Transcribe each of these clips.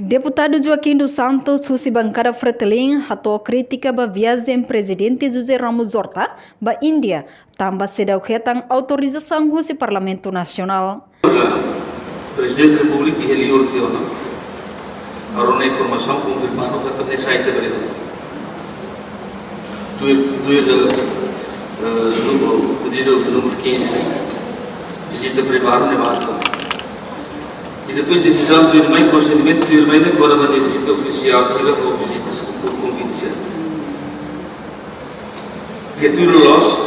Deputado Joaquim dos Santos, Susi bancada Fretilin, atua crítica ba viagem presidente José Ramos Horta ba Índia, tambah sedau ketang autorização Susi Parlamento Nasional. Presidente da República e ele ordenou a informação confirmando que também sai da Breda. Do pedido do número 15, visita privada Nevada. E depois decisão do irmão, procedimento do irmão agora vai ter visita oficial, será por visita por convite. Que tudo nós,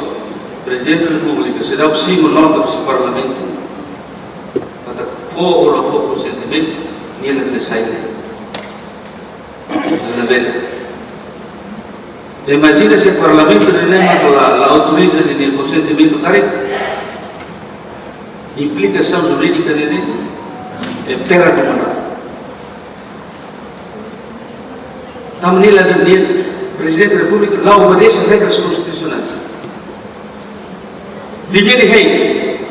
Presidente da República, será o símbolo nota do Parlamento, para for ou não for consentimento, nem ele sai. Imagina se o Parlamento não autoriza o consentimento correto, implicação jurídica dele. Terra do mana. Também lá dentro, Presidente da República não obedece regras constitucionais. Divide rei,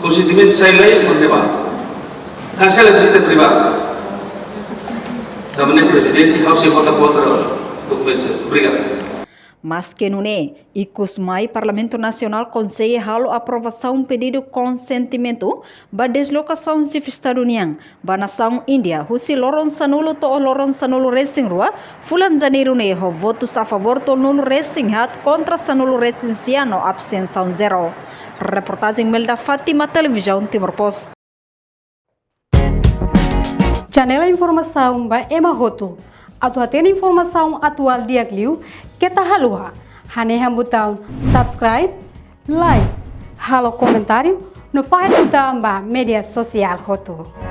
consentimento sai lei por debate. Cancela a visita privada. Também Presidente, House vota contra o documento. Obrigado. Mas que não é, e Cusmai Parlamento Nacional consegue halo aprovação pedido consentimento ba deslocação de Estado União ba nação Índia, husi Loron Sanulo to Loron Sanulo Racing Rua, Fulan Janeiro ne ho votos a favor to Nulo Racing Hat contra Sanulo Racing Ciano, abstenção 0. Reportagem Melda Fátima, Televisão Timor Post. Janela informação ba Emma Roto. Atau tem informação atual dia Gliu, kita halua. Hane botão subscribe, like, halo comentário, no faz botão ba media social Roto.